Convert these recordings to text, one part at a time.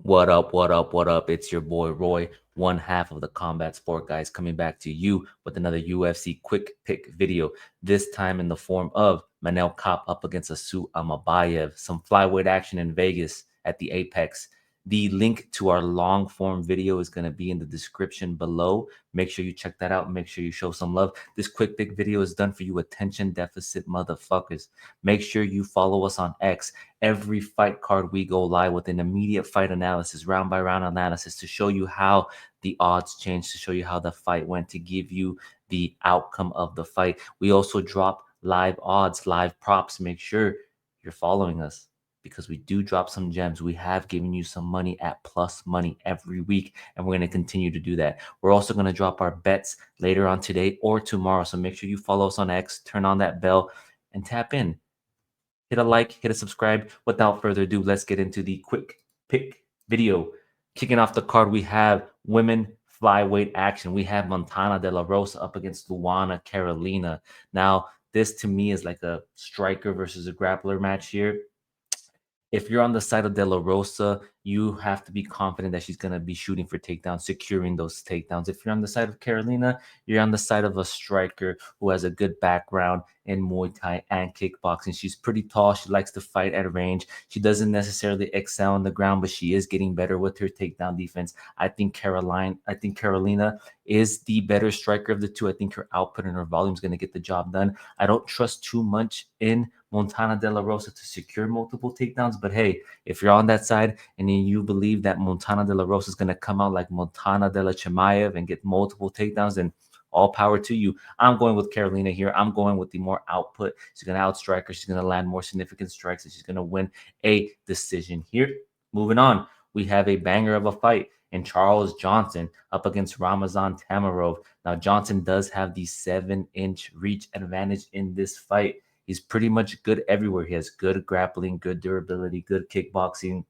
What up, what up, what up? It's your boy Roy, one half of the Combat Sport Guys, coming back to you with another UFC quick pick video. This time in the form of Manel Kape up against Asu Almabayev. Some flyweight action in Vegas at the Apex. The link to our long form video is going to be in the description below. Make sure you check that out. Make sure you show some love. This quick pick video is done for you attention deficit motherfuckers. Make sure you follow us on X. Every fight card we go live with an immediate fight analysis, round by round analysis, to show you how the odds change, to show you how the fight went, to give you the outcome of the fight. We also drop live odds, live props. Make sure you're following us because we do drop some gems. We have given you some money at plus money every week, and we're going to continue to do that. We're also going to drop our bets later on today or tomorrow. So make sure you follow us on X, turn on that bell, and tap in. Hit a like, hit a subscribe. Without further ado, let's get into the quick pick video. Kicking off the card, we have women flyweight action. We have Montana De La Rosa up against Luana Carolina. Now, this to me is like a striker versus a grappler match here. If you're on the side of De La Rosa, you have to be confident that she's going to be shooting for takedowns, securing those takedowns. If you're on the side of Carolina, you're on the side of a striker who has a good background in Muay Thai and kickboxing. She's pretty tall. She likes to fight at range. She doesn't necessarily excel on the ground, but she is getting better with her takedown defense. I think Carolina is the better striker of the two. I think her output and her volume is going to get the job done. I don't trust too much in Montana De La Rosa to secure multiple takedowns. But hey, if you're on that side and you believe that Montana De La Rosa is going to come out like Montana De La Chimaev and get multiple takedowns, then all power to you. I'm going with Carolina here. I'm going with the more output. She's going to outstrike her. She's going to land more significant strikes, and she's going to win a decision here. Moving on, we have a banger of a fight in Charles Johnson up against Ramazan Tamarov. Now, Johnson does have the 7-inch reach advantage in this fight. He's pretty much good everywhere. He has good grappling, good durability, good kickboxing.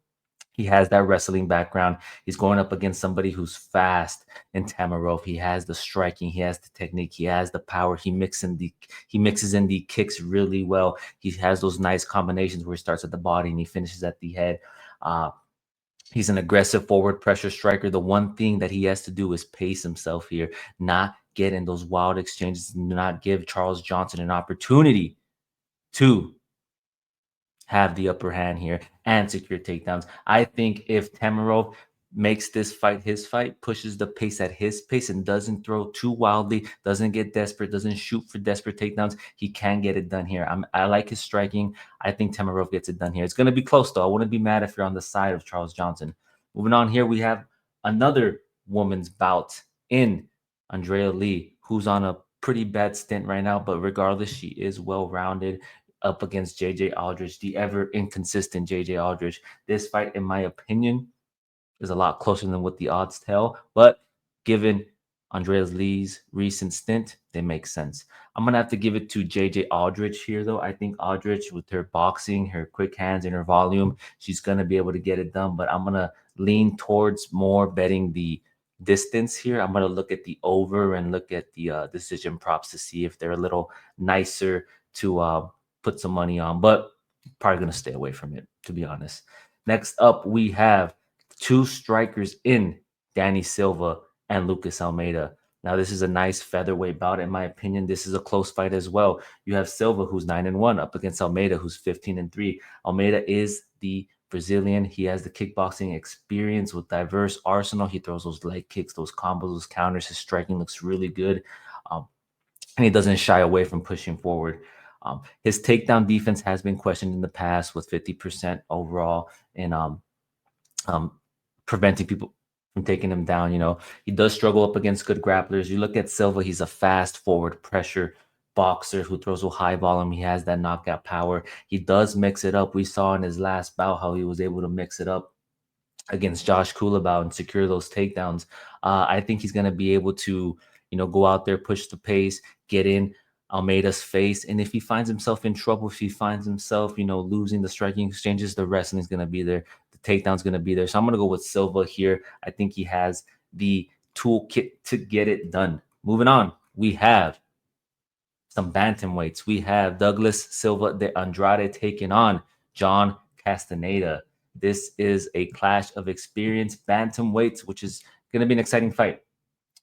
He has that wrestling background. He's going up against somebody who's fast in Tamarov. He has the striking, he has the technique, he has the power. He mixes in the kicks really well. He has those nice combinations where he starts at the body and he finishes at the head. He's an aggressive forward pressure striker. The one thing that he has to do is pace himself here, not get in those wild exchanges, not give Charles Johnson an opportunity to have the upper hand here and secure takedowns. I think if Tamarov makes this fight his fight, pushes the pace at his pace, and doesn't throw too wildly, doesn't get desperate, doesn't shoot for desperate takedowns, he can get it done here. I like his striking. I think Tamarov gets it done here. It's going to be close, though. I wouldn't be mad if you're on the side of Charles Johnson. Moving on here, we have another woman's bout in Andrea Lee, who's on a pretty bad stint right now, but regardless, she is well-rounded up against JJ Aldrich, the ever inconsistent JJ Aldrich. This fight, in my opinion, is a lot closer than what the odds tell, but given Andreas Lee's recent stint, they make sense. I'm going to have to give it to JJ Aldrich here, though. I think Aldrich, with her boxing, her quick hands, and her volume, she's going to be able to get it done, but I'm going to lean towards more betting the distance here. I'm going to look at the over and look at the decision props to see if they're a little nicer to put some money on, but probably going to stay away from it, to be honest. Next up, we have two strikers in Danny Silva and Lucas Almeida. Now, this is a nice featherweight bout. In my opinion, this is a close fight as well. You have Silva, who's 9-1, up against Almeida, who's 15-3. Almeida is the Brazilian. He has the kickboxing experience with diverse arsenal. He throws those leg kicks, those combos, those counters. His striking looks really good. And he doesn't shy away from pushing forward. His takedown defense has been questioned in the past with 50% overall in preventing people from taking him down. You know, he does struggle up against good grapplers. You look at Silva, he's a fast forward pressure boxer who throws a high volume. He has that knockout power. He does mix it up. We saw in his last bout how he was able to mix it up against Josh Kulabau and secure those takedowns. I think he's going to be able to, go out there, push the pace, get in Almeida's face. And if he finds himself in trouble, if he finds himself, losing the striking exchanges, the wrestling is going to be there. The takedown's going to be there. So I'm going to go with Silva here. I think he has the toolkit to get it done. Moving on, we have some bantamweights. We have Douglas Silva de Andrade taking on John Castaneda. This is a clash of experience bantamweights, which is going to be an exciting fight.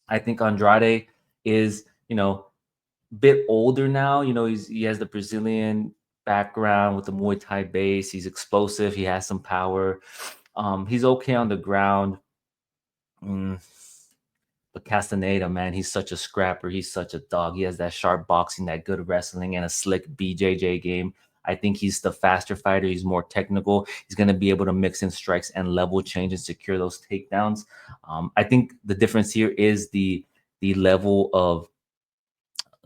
I think Andrade is, bit older now. He has the Brazilian background with the Muay Thai base. He's explosive. He has some power. He's okay on the ground. Mm, but Castaneda, man, he's such a scrapper. He's such a dog. He has that sharp boxing, that good wrestling, and a slick BJJ game. I think he's the faster fighter. He's more technical. He's going to be able to mix in strikes and level change and secure those takedowns. I think the difference here is the level of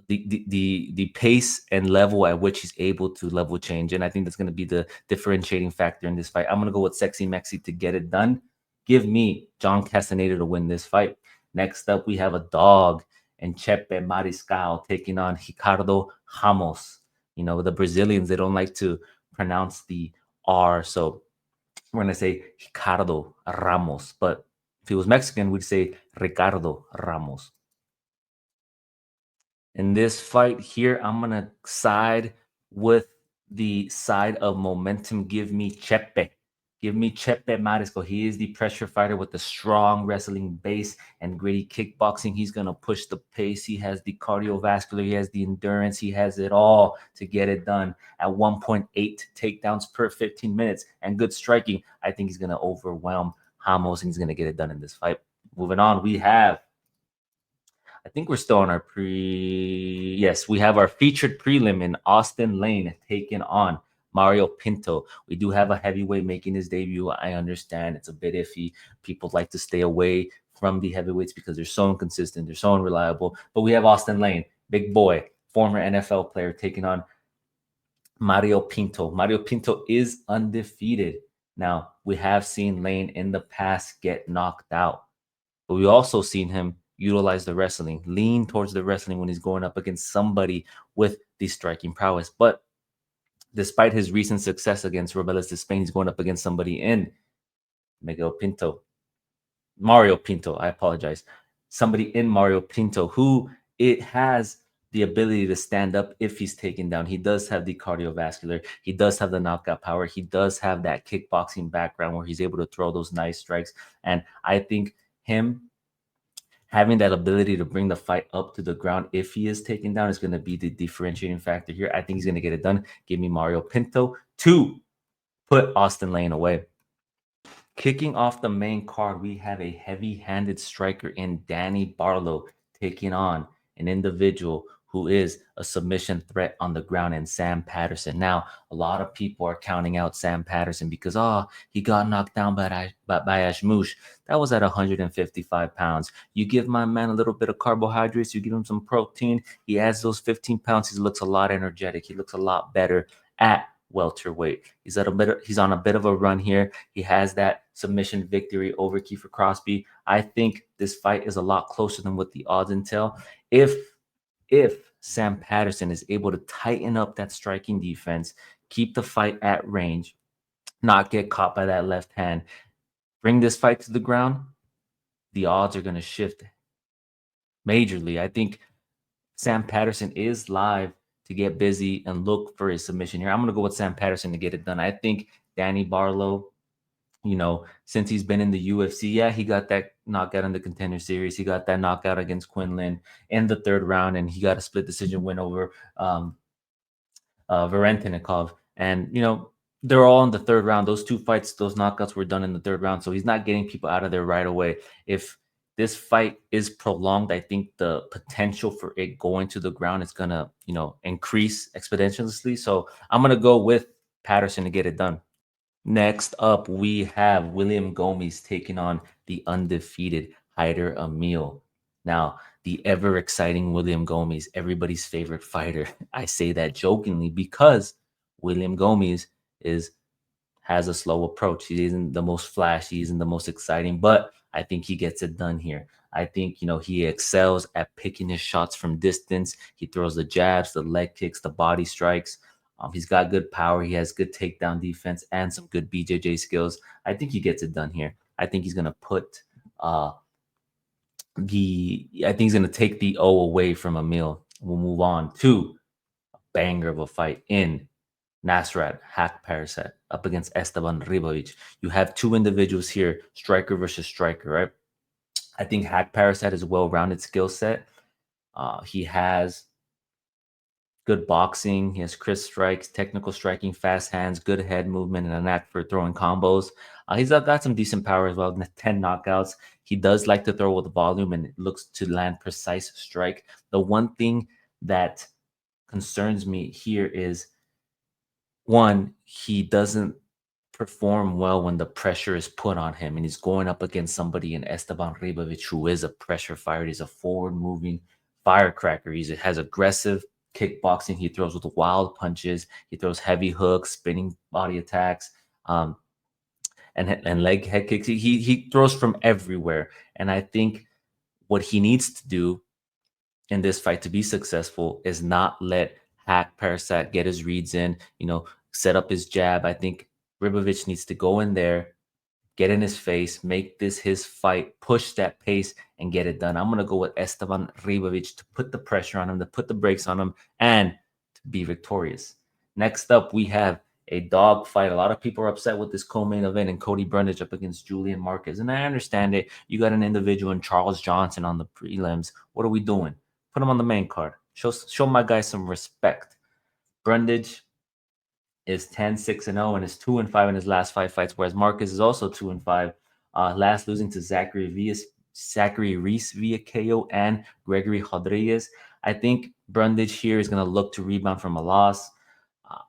the pace and level at which he's able to level change. And I think that's going to be the differentiating factor in this fight. I'm going to go with Sexy Mexi to get it done. Give me John Castaneda to win this fight. Next up, we have a dog and Chepe Mariscal taking on Ricardo Ramos. The Brazilians, they don't like to pronounce the R. So we're going to say Ricardo Ramos. But if he was Mexican, we'd say Ricardo Ramos. In this fight here, I'm going to side with the side of momentum. Give me Chepe. Give me Chepe Marisco. He is the pressure fighter with the strong wrestling base and gritty kickboxing. He's going to push the pace. He has the cardiovascular. He has the endurance. He has it all to get it done at 1.8 takedowns per 15 minutes and good striking. I think he's going to overwhelm Ramos and he's going to get it done in this fight. Moving on, we have I think we're still on our Yes, we have our featured prelim in Austin Lane taking on Mario Pinto. We do have a heavyweight making his debut. I understand it's a bit iffy. People like to stay away from the heavyweights because they're so inconsistent, they're so unreliable. But we have Austin Lane, big boy, former NFL player, taking on Mario Pinto. Mario Pinto is undefeated. Now, we have seen Lane in the past get knocked out, but we also seen him utilize the wrestling, lean towards the wrestling when he's going up against somebody with the striking prowess. But despite his recent success against Rebeles de Spain, he's going up against somebody in Mario Pinto, I apologize. Somebody in Mario Pinto who it has the ability to stand up if he's taken down. He does have the cardiovascular. He does have the knockout power. He does have that kickboxing background where he's able to throw those nice strikes. And I think him having that ability to bring the fight up to the ground if he is taken down is going to be the differentiating factor here. I think he's going to get it done. Give me Mario Pinto to put Austin Lane away. Kicking off the main card, we have a heavy-handed striker in Danny Barlow taking on an individual who is a submission threat on the ground in Sam Patterson. Now, a lot of people are counting out Sam Patterson because, he got knocked down by Ashmush. That was at 155 pounds. You give my man a little bit of carbohydrates, you give him some protein, he adds those 15 pounds, he looks a lot energetic. He looks a lot better at welterweight. He's on a bit of a run here. He has that submission victory over Kiefer Crosby. I think this fight is a lot closer than what the odds entail. If Sam Patterson is able to tighten up that striking defense, keep the fight at range, not get caught by that left hand, bring this fight to the ground, the odds are going to shift majorly. I think Sam Patterson is live to get busy and look for his submission here. I'm going to go with Sam Patterson to get it done. I think Danny Barlow, since he's been in the UFC, yeah, he got that knockout in the Contender Series. He got that knockout against Quinlan in the third round, and he got a split decision win over Varentenikov. And, they're all in the third round. Those two fights, those knockouts were done in the third round. So he's not getting people out of there right away. If this fight is prolonged, I think the potential for it going to the ground is going to, increase exponentially. So I'm going to go with Patterson to get it done. Next up, we have William Gomes taking on the undefeated Hyder Emil. Now, the ever exciting William Gomes, everybody's favorite fighter. I say that jokingly because William Gomes has a slow approach. He isn't the most flashy, he isn't the most exciting, but I think he gets it done here. I think, he excels at picking his shots from distance. He throws the jabs, the leg kicks, the body strikes. He's got good power. He has good takedown defense and some good BJJ skills. I think he gets it done here. I think he's going to put I think he's going to take the O away from Emil. We'll move on to a banger of a fight in Nasrat Haqparast. up against Esteban Ribovic. You have two individuals here, striker versus striker, right? I think Hack Parasite is a well-rounded skill set. He has good boxing. He has crisp strikes, technical striking, fast hands, good head movement, and a knack for throwing combos. He's got some decent power as well. 10 knockouts. He does like to throw with volume and looks to land precise strike. The one thing that concerns me here is one, he doesn't perform well when the pressure is put on him, and he's going up against somebody in Esteban Ribovic who is a pressure fighter. He's a forward-moving firecracker. He has aggressive kickboxing. He throws with wild punches. He throws heavy hooks, spinning body attacks, and leg head kicks. He throws from everywhere, and I think what he needs to do in this fight to be successful is not let Hack Parasite get his reads in, set up his jab. I think Ribovic needs to go in there, get in his face, make this his fight, push that pace, and get it done. I'm going to go with Esteban Ribovic to put the pressure on him, to put the brakes on him, and to be victorious. Next up, we have a dog fight. A lot of people are upset with this co-main event and Cody Brundage up against Julian Marquez. And I understand it. You got an individual in Charles Johnson on the prelims. What are we doing? Put him on the main card. Show my guy some respect. Brundage is 10-6-0 and is 2-5 in his last 5 fights, whereas Marquez is also 2-5. Last losing to Zachary Reese via KO and Gregory Rodriguez. I think Brundage here is going to look to rebound from a loss.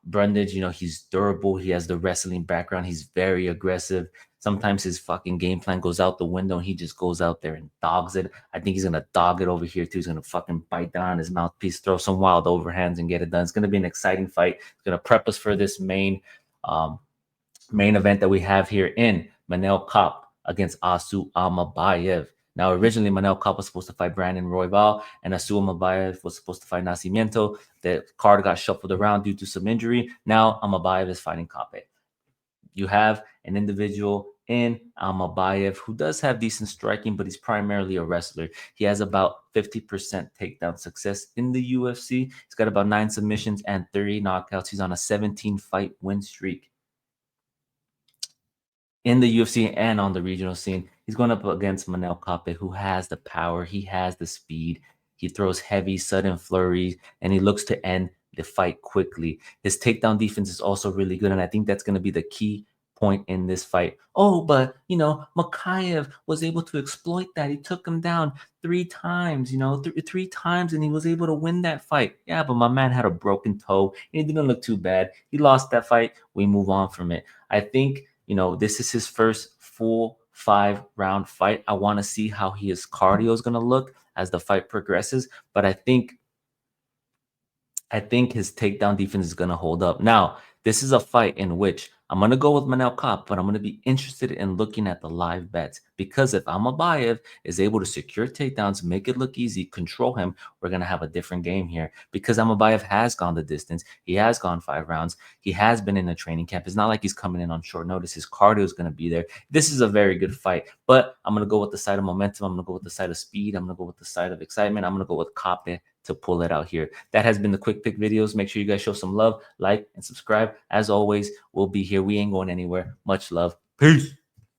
Brundage, he's durable. He has the wrestling background. He's very aggressive. Sometimes his fucking game plan goes out the window and he just goes out there and dogs it. I think he's going to dog it over here too. He's going to fucking bite down on his mouthpiece, throw some wild overhands and get it done. It's going to be an exciting fight. It's going to prep us for this main event that we have here in Manel Kape against Asu Almabayev. Now, originally, Manel Kape was supposed to fight Brandon Royval, and Asu Almabayev was supposed to fight Nascimento. The card got shuffled around due to some injury. Now, Almabayev is fighting Kape. You have an individual in Almabayev who does have decent striking, but he's primarily a wrestler. He has about 50% takedown success in the UFC. He's got about 9 submissions and 30 knockouts. He's on a 17-fight win streak in the UFC and on the regional scene. He's going up against Manel Kape, who has the power. He has the speed. He throws heavy, sudden flurries, and he looks to end the fight quickly. His takedown defense is also really good, and I think that's going to be the key point in this fight. Oh, but, Makayev was able to exploit that. He took him down 3 times, 3 times, and he was able to win that fight. Yeah, but my man had a broken toe, and it didn't look too bad. He lost that fight. We move on from it. I think this is his first full 5-round fight. I want to see how his cardio is going to look as the fight progresses, but I think his takedown defense is going to hold up. Now, this is a fight in which I'm going to go with Manel Kape, but I'm going to be interested in looking at the live bets, because if Almabayev is able to secure takedowns, make it look easy, control him, we're going to have a different game here, because Almabayev has gone the distance. He has gone 5 rounds. He has been in a training camp. It's not like he's coming in on short notice. His cardio is going to be there. This is a very good fight, but I'm going to go with the side of momentum. I'm going to go with the side of speed. I'm going to go with the side of excitement. I'm going to go with Kape to pull it out here. That has been the quick pick videos. Make sure you guys show some love, like, and subscribe. As always, we'll be here. We ain't going anywhere. Much love. Peace.